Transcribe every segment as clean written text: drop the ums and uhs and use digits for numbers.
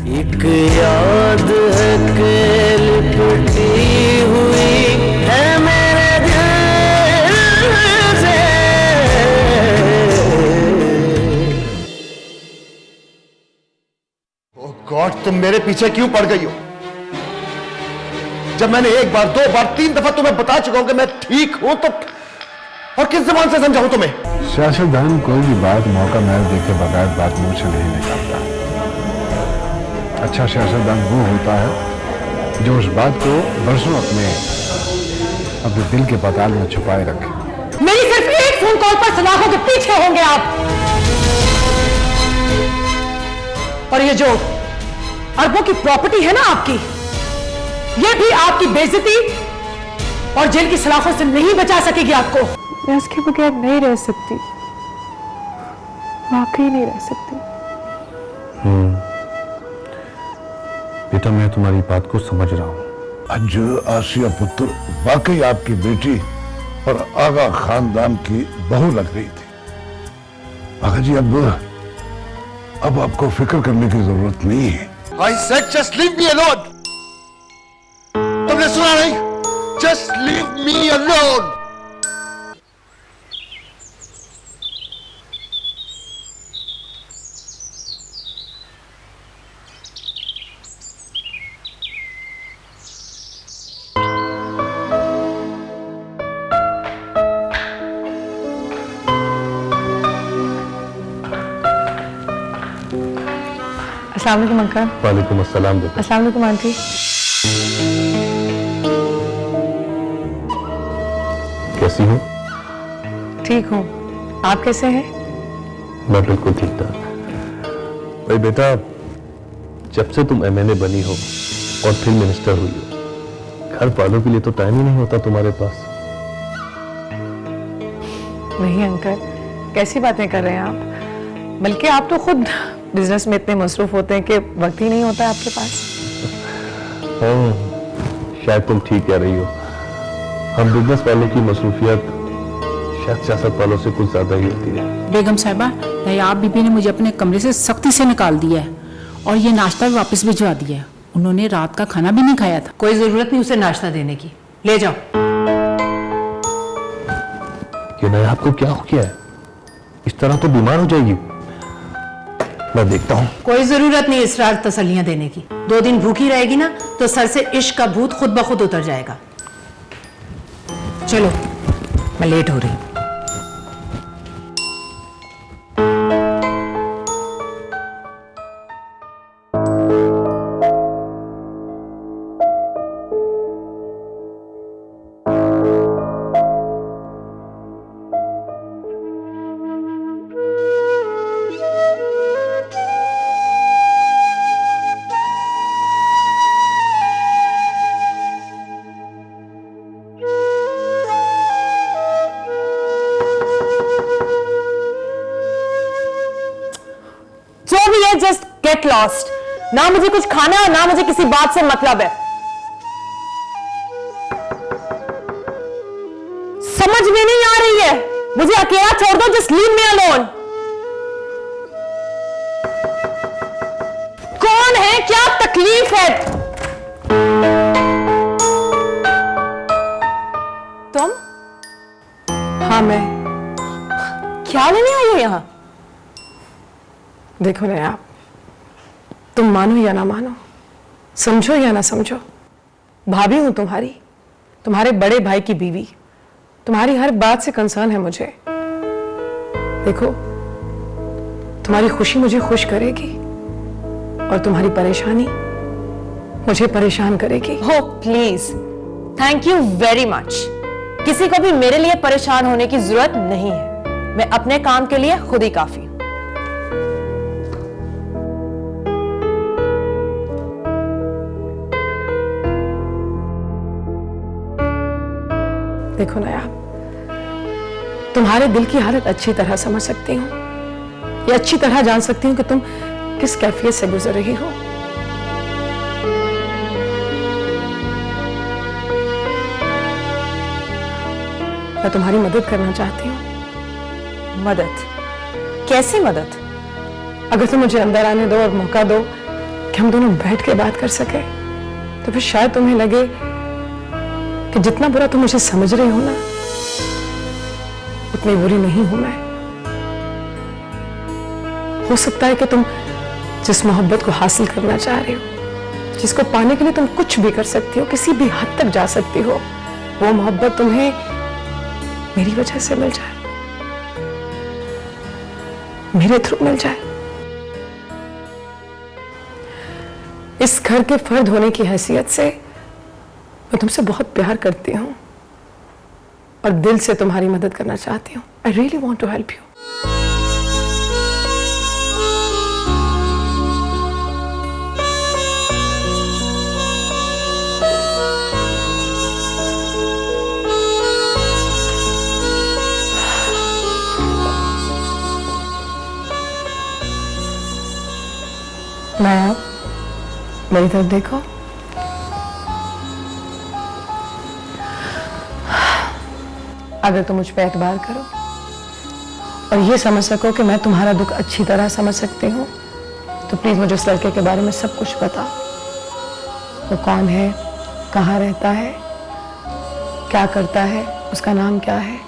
एक याद है कि लिपटी हुई है मेरे दिल से। ओह गॉड, तुम मेरे पीछे क्यों पड़ गई हो? जब मैंने एक बार, दो बार, 3 दफा तुम्हें बता चुका हूं कि मैं ठीक हूं, तो और किस ज़बान से समझाऊं तुम्हें? सियासतदान कोई भी बात मौका महल देखे बगैर बात मुंह से नहीं निकालता। अच्छा सियासतदान वो होता है जो उस बात को बरसों अपने दिल के पाताल में छुपाए रखे। मेरी सिर्फ एक फोन कॉल पर सलाखों के पीछे होंगे आप। और ये जो अरबों की प्रॉपर्टी है ना आपकी, ये भी आपकी बेइज्जती और जेल की सलाखों से नहीं बचा सकेगी आपको। मैं उसके बगैर नहीं रह सकती, वाकई नहीं रह सकती। बेटा मैं तुम्हारी बात को समझ रहा हूं। आज आसिया पुत्र वाकई आपकी बेटी और आगा खानदान की बहू लग रही थी। आगा जी अब आपको फिक्र करने की जरूरत नहीं है। I said just leave me alone. तुमने सुना नहीं? Just leave me alone. अस्सलाम वालेकुम अंकल। वालेकुम अस्सलाम बेटा। अस्सलाम वालेकुम आंटी। कैसी हो? ठीक हूँ, आप कैसे हैं? मैं बिल्कुल ठीक ठाक। भाई बेटा, जब से तुम एमएनए बनी हो और फिर मिनिस्टर हुई हो, घर वालों के लिए तो टाइम ही नहीं होता तुम्हारे पास। नहीं अंकल, कैसी बातें कर रहे हैं आप? बल्कि आप तो खुद बिजनेस में इतने मसरूफ होते हैं कि वक्त ही नहीं होता है आपके पास। शायद तुम ठीक कह रही हो। हम बिजनेस वालों की मसरूफियत शायद सियासत वालों से कुछ ज्यादा ही होती है। बेगम साहिबा, नायाब बीबी ने मुझे अपने कमरे से सख्ती से निकाल दिया है और ये नाश्ता भी वापस भिजवा दिया है। उन्होंने रात का खाना भी नहीं खाया था। कोई जरूरत नहीं उसे नाश्ता देने की, ले जाओ। ये नायाब को क्या हो गया है? इस तरह तो बीमार हो जाएगी। मैं देखता हूँ। कोई जरूरत नहीं इसरार तसल्लियां देने की। 2 दिन भूखी रहेगी ना तो सर से इश्क का भूत खुद ब खुद उतर जाएगा। चलो, मैं लेट हो रही हूं। Just get lost. ना मुझे कुछ खाना है ना मुझे किसी बात से मतलब है। समझ में नहीं आ रही है, मुझे अकेला छोड़ दो। Just leave me alone. कौन है, क्या तकलीफ है? तुम? हाँ मैं। क्या लेने आई हो यहां? देखो ना आप, तुम मानो या ना मानो, समझो या ना समझो, भाभी हूं तुम्हारी, तुम्हारे बड़े भाई की बीवी। तुम्हारी हर बात से कंसर्न है मुझे। देखो, तुम्हारी खुशी मुझे खुश करेगी और तुम्हारी परेशानी मुझे परेशान करेगी। हो please, thank you very much. किसी को भी मेरे लिए परेशान होने की जरूरत नहीं है। मैं अपने काम के लिए खुद ही काफी हूं। देखो ना यार, तुम्हारे दिल की हालत अच्छी तरह समझ सकती हूँ, ये अच्छी तरह जान सकती हूँ कि तुम किस कैफियत से गुजर रही हो। मैं तुम्हारी मदद करना चाहती हूँ। मदद? कैसी मदद? अगर तुम मुझे अंदर आने दो और मौका दो, कि हम दोनों बैठ के बात कर सके, तो फिर शायद तुम्हें लगे कि जितना बुरा तुम मुझे समझ रहे हो ना, उतनी बुरी नहीं हूं मैं। हो सकता है कि तुम जिस मोहब्बत को हासिल करना चाह रहे हो, जिसको पाने के लिए तुम कुछ भी कर सकती हो, किसी भी हद तक जा सकती हो, वो मोहब्बत तुम्हें मेरी वजह से मिल जाए, मेरे थ्रू मिल जाए। इस घर के फर्द होने की हैसियत से मैं तुमसे बहुत प्यार करती हूं और दिल से तुम्हारी मदद करना चाहती हूं। I really want to help you. मैं मेरी तरफ देखो। अगर तुम मुझ पे एतबार करो और ये समझ सको कि मैं तुम्हारा दुख अच्छी तरह समझ सकती हूँ, तो प्लीज मुझे उस लड़के के बारे में सब कुछ बताओ। वो कौन है, कहाँ रहता है, क्या करता है, उसका नाम क्या है।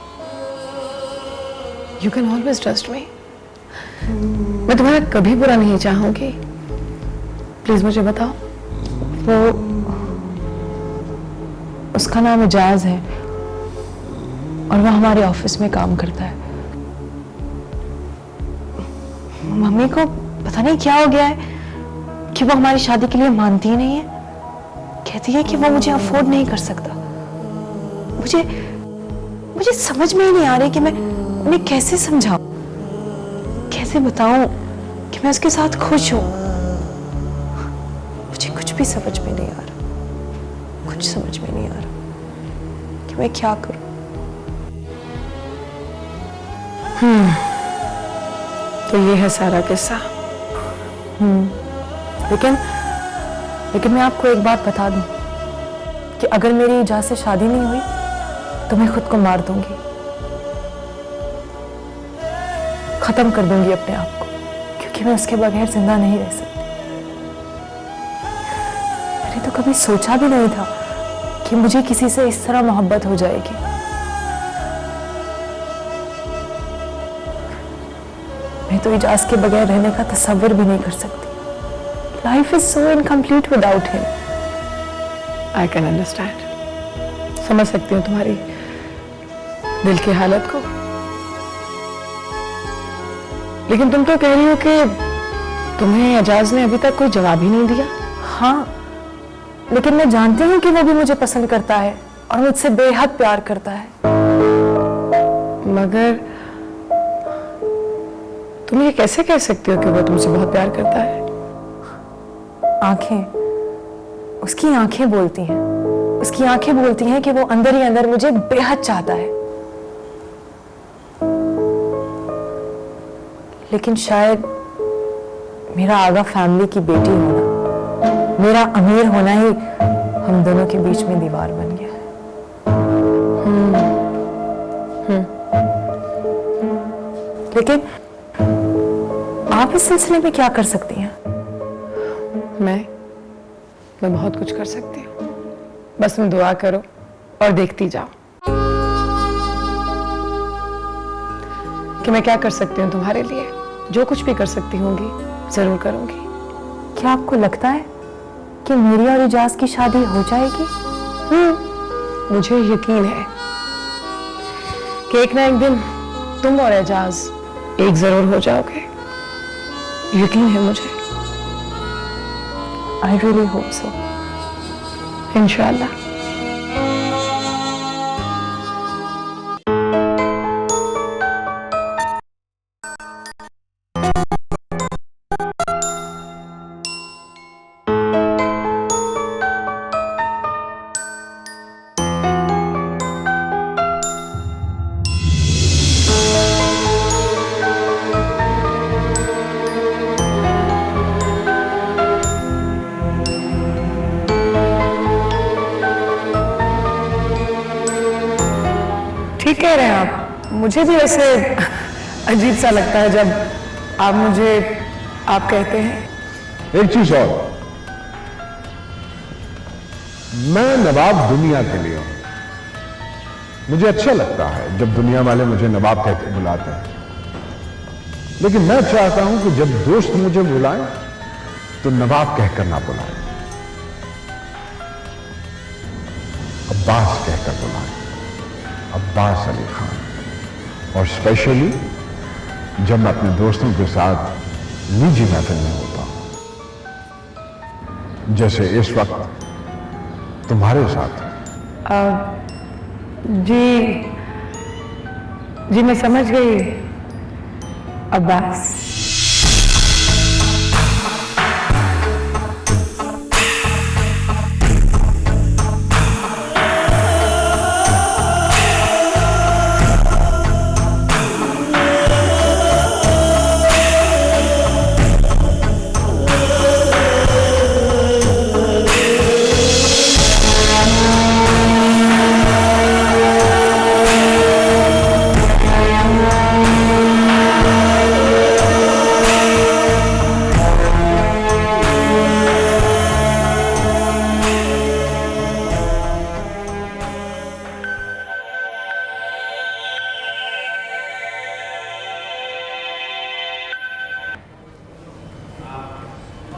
You can always trust me. मैं तुम्हारा कभी बुरा नहीं चाहूंगी। प्लीज मुझे बताओ। उसका नाम एजाज है और वो हमारे ऑफिस में काम करता है। मम्मी को पता नहीं क्या हो गया है कि वो हमारी शादी के लिए मानती ही नहीं है। कहती है कि वो मुझे अफोर्ड नहीं कर सकता। मुझे समझ में ही नहीं आ रही कि मैं उन्हें कैसे समझाऊं, कैसे बताऊं कि मैं उसके साथ खुश हूं। मुझे कुछ भी समझ में नहीं आ रहा, कुछ समझ में नहीं आ रहा कि मैं क्या करूं। तो ये है सारा किस्सा। लेकिन मैं आपको एक बात बता दूं कि अगर मेरी इजाज़त से शादी नहीं हुई तो मैं खुद को मार दूंगी, खत्म कर दूंगी अपने आप को, क्योंकि मैं उसके बगैर जिंदा नहीं रह सकती। मैंने तो कभी सोचा भी नहीं था कि मुझे किसी से इस तरह मोहब्बत हो जाएगी। मैं तो इजाज़त के बगैर रहने का तसव्वुर भी नहीं कर सकती। Life is so incomplete without him. I can understand. समझ सकती हूँ तुम्हारी दिल की हालत को। लेकिन तुम तो कह रही हो कि तुम्हें एजाज ने अभी तक कोई जवाब ही नहीं दिया। हाँ, लेकिन मैं जानती हूँ कि वो भी मुझे पसंद करता है और मुझसे बेहद प्यार करता है। मगर तुम ये कैसे कह सकती हो कि वो तुमसे बहुत प्यार करता है? आंखें, उसकी आंखें बोलती हैं। उसकी आंखें बोलती हैं कि वो अंदर ही अंदर मुझे बेहद चाहता है। लेकिन शायद मेरा आगा फैमिली की बेटी होना, मेरा अमीर होना ही हम दोनों के बीच में दीवार बन गया है। लेकिन आप इस सिलसिले में क्या कर सकती हैं? मैं बहुत कुछ कर सकती हूँ। बस तुम दुआ करो और देखती जाओ कि मैं क्या कर सकती हूँ तुम्हारे लिए। जो कुछ भी कर सकती होंगी जरूर करूंगी। क्या आपको लगता है कि मेरी और इजाज की शादी हो जाएगी? मुझे यकीन है कि एक ना एक दिन तुम और एजाज एक जरूर हो जाओगे। यकीन है मुझे। I really hope so. इंशाल्लाह। ठीक कह रहे हैं आप। मुझे भी ऐसे अजीब सा लगता है जब आप मुझे आप कहते हैं। एक चीज और, मैं नवाब दुनिया के लिए हूं। मुझे अच्छा लगता है जब दुनिया वाले मुझे नवाब कहकर बुलाते हैं, लेकिन मैं चाहता हूं कि जब दोस्त मुझे बुलाएं तो नवाब कहकर ना बुलाएं, अब्बास कहकर बुलाएं, अब्बास अली खान। और स्पेशली जब मैं अपने दोस्तों के साथ निजी महफिल में होता हूं, जैसे इस वक्त तुम्हारे साथ। जी मैं समझ गई अब्बास।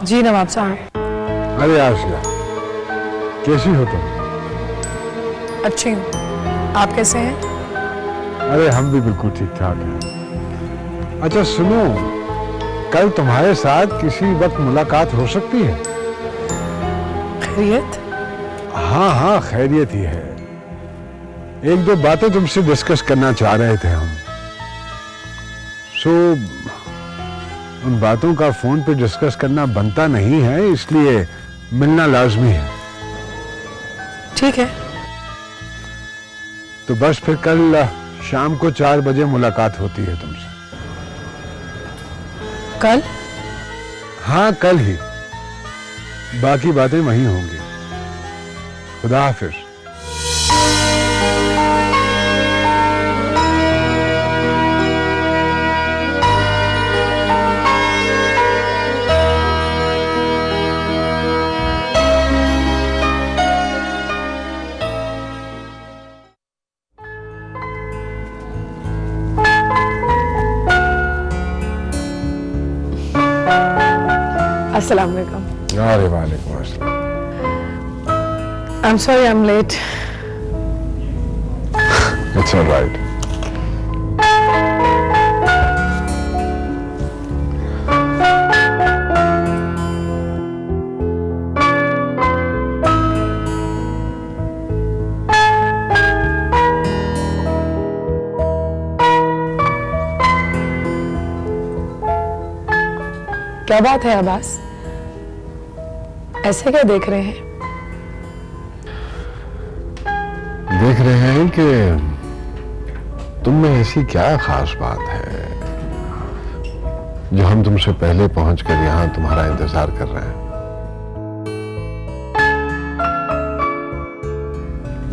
जी नवाब साहब। अरे आशिया, कैसी हो तुम? अच्छी हूँ, आप कैसे हैं? अरे हम भी बिल्कुल ठीक ठाक हैं। अच्छा सुनो, कल तुम्हारे साथ किसी वक्त मुलाकात हो सकती है? खैरियत? हाँ खैरियत ही है। एक दो बातें तुमसे डिस्कस करना चाह रहे थे हम। उन बातों का फोन पे डिस्कस करना बनता नहीं है, इसलिए मिलना लाजमी है। ठीक है। तो बस फिर कल शाम को 4 बजे मुलाकात होती है तुमसे। कल? हाँ कल ही, बाकी बातें वहीं होंगी। खुदा हाफिज। अस्सलाम वालेकुम। अरे वालेकुम अस्सलाम। I'm sorry I'm late. It's all right. क्या बात है अब्बास, ऐसे क्या देख रहे हैं? देख रहे हैं कि तुम में ऐसी क्या खास बात है जो हम तुमसे पहले पहुंचकर यहां तुम्हारा इंतजार कर रहे हैं।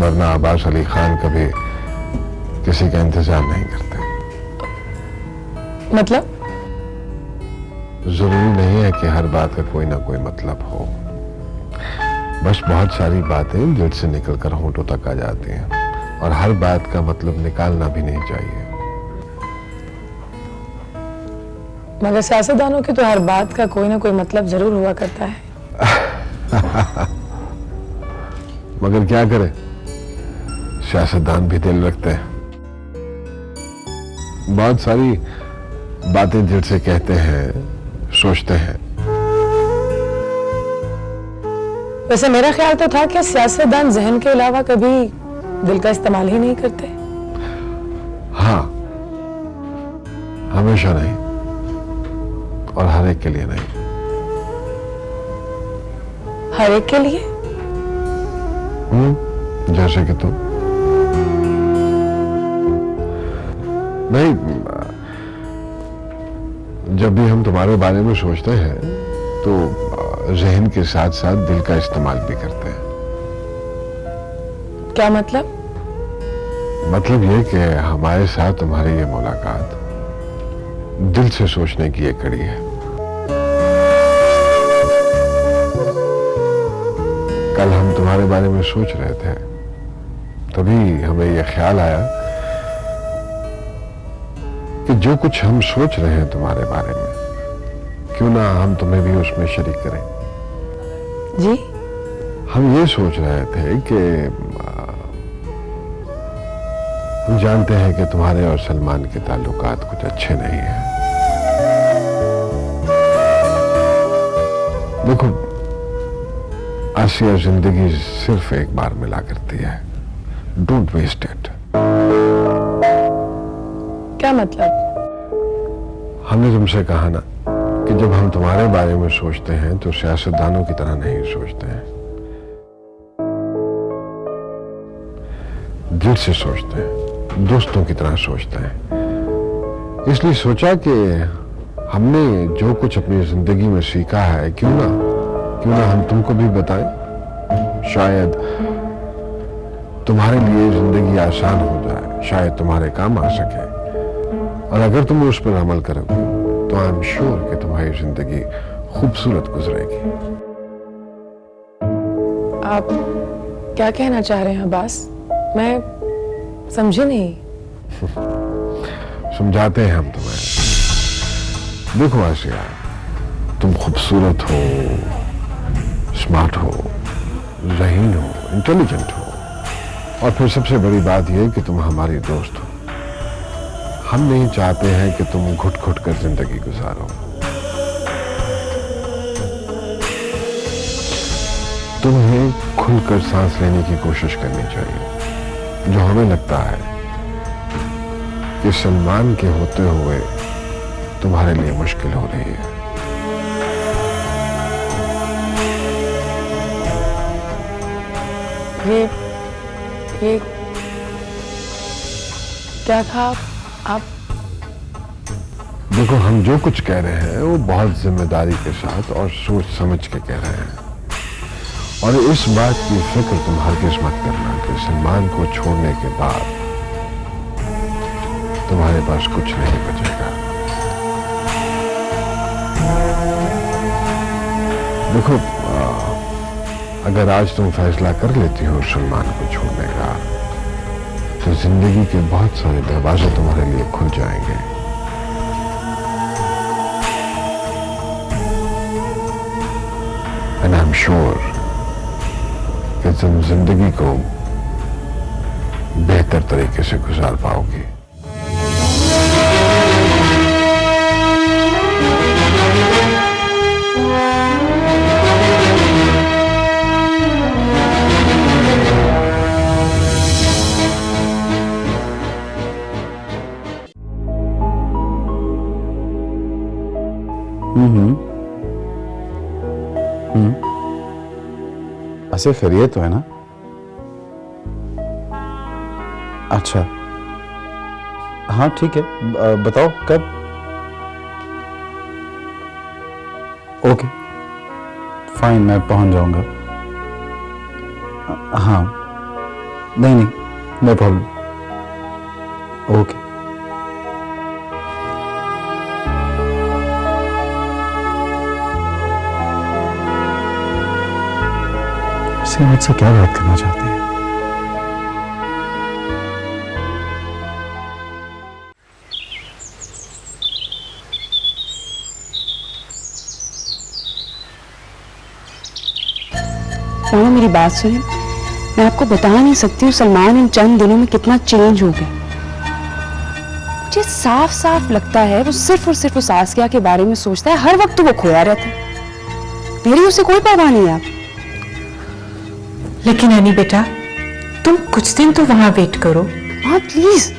वरना अब्बास अली खान कभी किसी का इंतजार नहीं करते। मतलब? जरूरी नहीं है कि हर बात का कोई ना कोई मतलब हो, बस बहुत सारी बातें दिल से निकलकर होंठों तक आ जाती हैं और हर बात का मतलब निकालना भी नहीं चाहिए। मगर सियासतदानों की तो हर बात का कोई ना कोई मतलब जरूर हुआ करता है। मगर क्या करें, सियासतदान भी दिल रखते हैं। बहुत सारी बातें दिल से कहते हैं, सोचते हैं। वैसे मेरा ख्याल तो था कि सियासतदान जहन के अलावा कभी दिल का इस्तेमाल ही नहीं करते। हाँ, हमेशा नहीं और हर एक के लिए नहीं। हर एक के लिए? जैसे कि तुम। नहीं, जब भी हम तुम्हारे बारे में सोचते हैं तो जहन के साथ साथ दिल का इस्तेमाल भी करते हैं। क्या मतलब? मतलब ये कि हमारे साथ तुम्हारी ये मुलाकात दिल से सोचने की एक कड़ी है। कल हम तुम्हारे बारे में सोच रहे थे, तभी हमें यह ख्याल आया कि जो कुछ हम सोच रहे हैं तुम्हारे बारे में, क्यों ना हम तुम्हें भी उसमें शरीक करें। जी? हम ये सोच रहे थे कि हम जानते हैं कि तुम्हारे और सलमान के ताल्लुकात कुछ अच्छे नहीं हैं। देखो, आसिया जिंदगी सिर्फ एक बार मिला करती है। Don't waste it. क्या मतलब? हमने तुमसे कहा ना कि जब हम तुम्हारे बारे में सोचते हैं तो सियासतदानों की तरह नहीं सोचते हैं, दिल से सोचते हैं, दोस्तों की तरह सोचते हैं। इसलिए सोचा कि हमने जो कुछ अपनी जिंदगी में सीखा है, क्यों ना हम तुमको भी बताएं। शायद तुम्हारे लिए जिंदगी आसान हो जाए, शायद तुम्हारे काम आ सके, और अगर तुम उस पर अमल करोगे तो आई एम श्योर कि तुम्हारी जिंदगी खूबसूरत गुजरेगी। आप क्या कहना चाह रहे हैं अब्बास? मैं समझी नहीं। समझाते हैं हम तुम्हें। देखो आसिया, तुम खूबसूरत हो, स्मार्ट हो, ज़हीन हो, इंटेलिजेंट हो, और फिर सबसे बड़ी बात यह कि तुम हमारी दोस्त हो। हम नहीं चाहते हैं कि तुम घुट घुट कर जिंदगी गुजारो। तुम्हें खुलकर सांस लेने की कोशिश करनी चाहिए, जो हमें लगता है कि सलमान के होते हुए तुम्हारे लिए मुश्किल हो रही है। ये क्या कहा आप? देखो, हम जो कुछ कह रहे हैं वो बहुत जिम्मेदारी के साथ और सोच समझ के कह रहे हैं, और इस बात की फिक्र तुम हरगिज मत करना कि सलमान को छोड़ने के बाद तुम्हारे पास कुछ नहीं बचेगा। देखो, अगर आज तुम फैसला कर लेती हो सलमान को छोड़ने का, तो जिंदगी के बहुत सारे दरवाजे तुम्हारे लिए खुल जाएंगे। एंड आई एम श्योर कि तुम जिंदगी को बेहतर तरीके से गुजार पाओगी। ऐसे खैरियत तो है ना? अच्छा, हाँ ठीक है, बताओ कब? ओके फाइन, मैं पहुंच जाऊंगा। हाँ, नहीं, नो प्रॉब्लम। ओके। से मुझसे क्या बात करना चाहती है? मामा मेरी बात सुने, मैं आपको बता नहीं सकती हूँ सलमान इन चंद दिनों में कितना चेंज हो गया। मुझे साफ साफ लगता है वो सिर्फ और सिर्फ उस आसिया के बारे में सोचता है, हर वक्त वो खोया रहता है। मेरी उसे कोई परवाह नहीं है। आप लेकिन एनी बेटा, तुम कुछ दिन तो वहां वेट करो। हाँ प्लीज,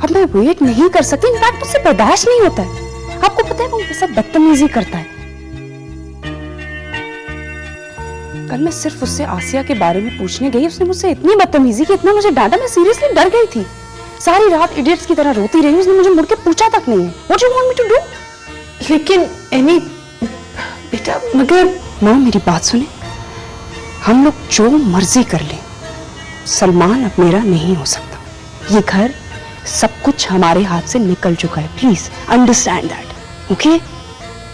अब मैं वेट नहीं कर सकती, इनफैक्ट मुझसे बर्दाश्त नहीं होता है। आपको पता है वो मेरे साथ बदतमीजी करता है। कल मैं सिर्फ उससे आसिया के बारे में पूछने गई, उसने मुझसे इतनी बदतमीजी की, इतना मुझे डांटा, मैं सीरियसली डर गई थी। सारी रात इडियट्स की तरह रोती रही, उसने मुझे मुड़ के पूछा तक नहीं है what you want me to do. लेकिन एनी बेटा, मगर माँ मेरी बात सुने, हम लोग जो मर्जी कर लें, सलमान अब मेरा नहीं हो सकता। ये घर, सब कुछ हमारे हाथ से निकल चुका है। Please understand that, okay?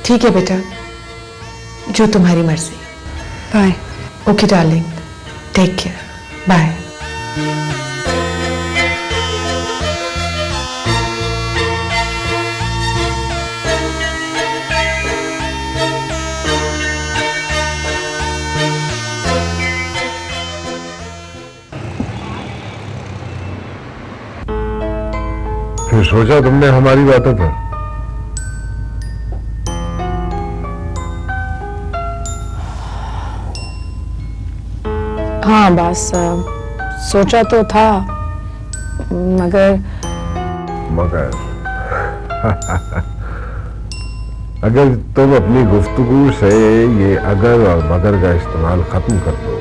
ठीक है बेटा, जो तुम्हारी मर्जी। Bye. Okay darling, take care, bye. फिर सोचा तुमने हमारी बातों पर? हाँ बस सोचा तो था, मगर अगर तुम अपनी गुफ्तगू से ये अगर और मगर का इस्तेमाल खत्म कर दो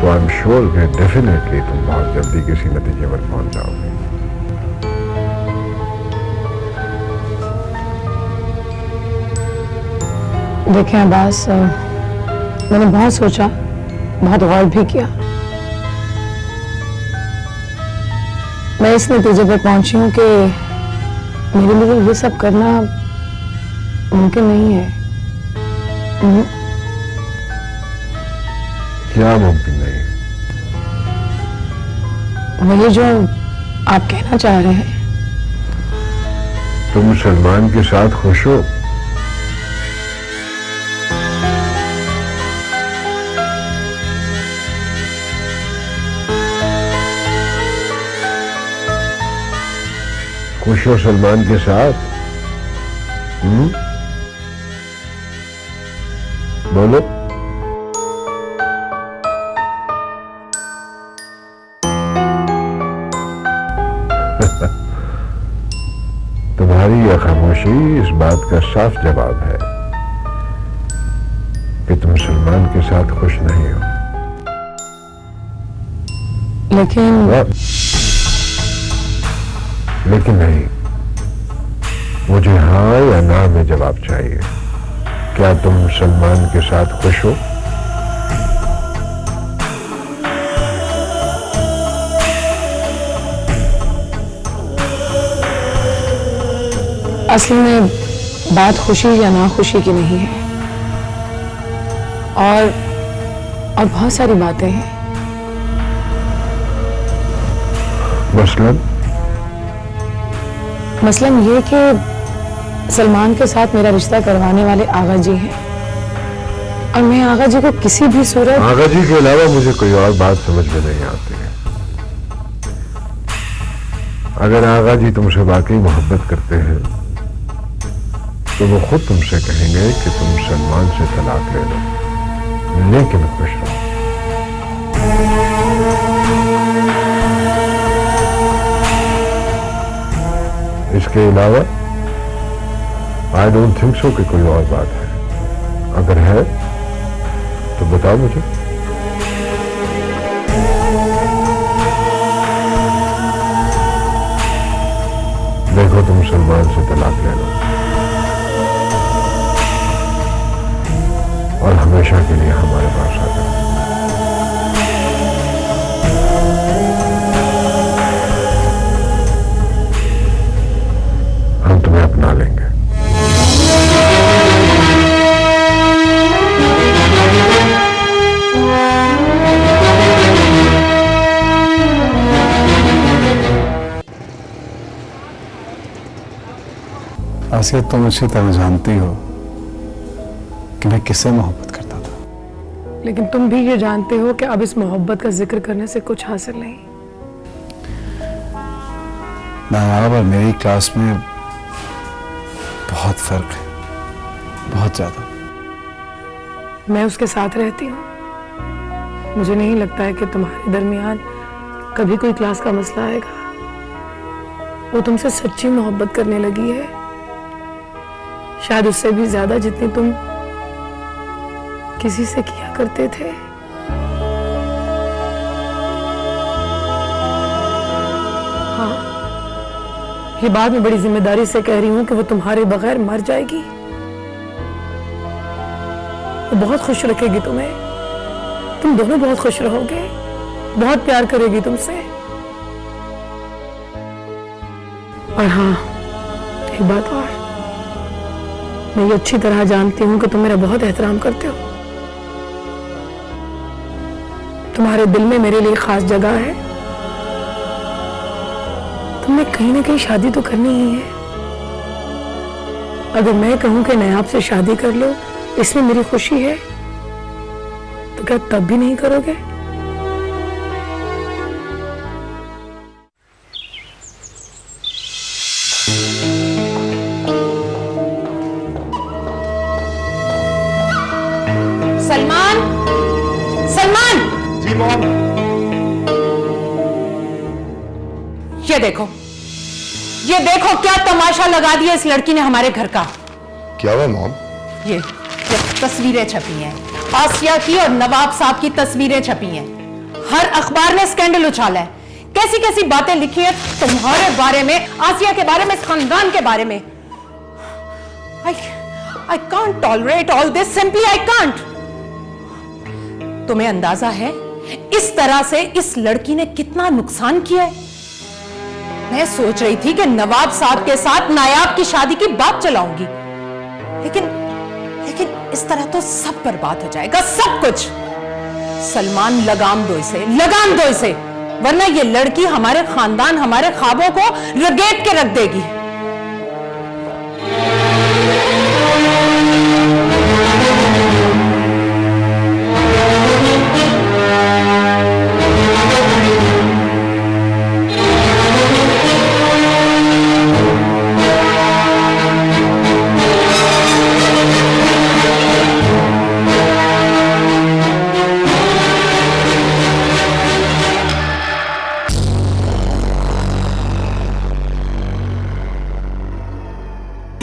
तो आई एम श्योर कि डेफिनेटली तुम बहुत जल्दी किसी नतीजे पर पहुंच जाओगे। देखें अब्बास, मैंने बहुत सोचा, बहुत गौर भी किया। मैं इस नतीजे पर पहुंची हूं कि मेरे लिए ये सब करना मुमकिन नहीं है। क्या मुमकिन नहीं? वही जो आप कहना चाह रहे हैं। तुम सलमान के साथ खुश हो? खुश हो सलमान के साथ? बोलो। तुम्हारी यह खामोशी इस बात का साफ जवाब है कि तुम सलमान के साथ खुश नहीं हो। लेकिन नहीं, मुझे हाँ या ना में जवाब चाहिए। क्या तुम सलमान के साथ खुश हो? असल में बात खुशी या ना खुशी की नहीं है, और बहुत सारी बातें हैं। मसलन ये कि सलमान के साथ मेरा रिश्ता करवाने वाले आगा जी हैं, और मैं आगा जी को किसी भी सूरत। आगा जी के अलावा मुझे कोई और बात समझ में नहीं आती है। अगर आगा जी तुमसे वाकई मोहब्बत करते हैं तो वो खुद तुमसे कहेंगे कि तुम सलमान से तलाक ले लो, लेकिन खुश रहो। इसके अलावा आई डोंट थिंक सो कि कोई और बात है। अगर है तो बताओ मुझे। देखो, तुम सलमान से तलाक ले लो और हमेशा के लिए हमारे पास आ जाओ। हम तुम्हें अपना लेंगे। आसिया, तुम अच्छी तरह जानती हो कि मैं किससे मोहब्बत करता था। लेकिन तुम भी ये जानते हो कि अब इस मोहब्बत का जिक्र करने से कुछ हासिल नहीं। नायाब और मेरी क्लास में बहुत फर्क है, बहुत ज्यादा। मैं उसके साथ रहती हूँ, मुझे नहीं लगता है कि तुम्हारे दरमियान कभी कोई क्लास का मसला आएगा। वो तुमसे सच्ची मोहब्बत करने लगी है, शायद उससे भी ज्यादा जितनी तुम किसी से किया करते थे। हाँ, ये बात मैं बड़ी जिम्मेदारी से कह रही हूं कि वो तुम्हारे बगैर मर जाएगी। वो बहुत खुश रखेगी तुम्हें, तुम दोनों बहुत खुश रहोगे, बहुत प्यार करेगी तुमसे। और हाँ, एक बात और, मैं ये अच्छी तरह जानती हूं कि तुम मेरा बहुत एहतराम करते हो। तुम्हारे दिल में मेरे लिए खास जगह है। तुमने कहीं ना कहीं शादी तो करनी ही है। अगर मैं कहूं कि नयाब से शादी कर लो, इसमें मेरी खुशी है, तो क्या तब भी नहीं करोगे? सलमान, सलमान! जी मॉम। ये देखो क्या तमाशा लगा दिया इस लड़की ने हमारे घर का। क्या हुआ मॉम? ये तस्वीरें छपी हैं, आसिया की और नवाब साहब की तस्वीरें छपी हैं। हर अखबार ने स्कैंडल उछाला है। कैसी कैसी बातें लिखी हैं तुम्हारे बारे में, आसिया के बारे में, इस खानदान के बारे में। I can't tolerate all this, simply I can't। तुम्हें अंदाजा है इस तरह से इस लड़की ने कितना नुकसान किया है? मैं सोच रही थी कि नवाब साहब के साथ नायाब की शादी की बात चलाऊंगी, लेकिन इस तरह तो सब बर्बाद हो जाएगा, सब कुछ। सलमान, लगाम दो इसे, वरना ये लड़की हमारे खानदान, हमारे ख्वाबों को रगेट के रख देगी।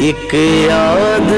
एक याद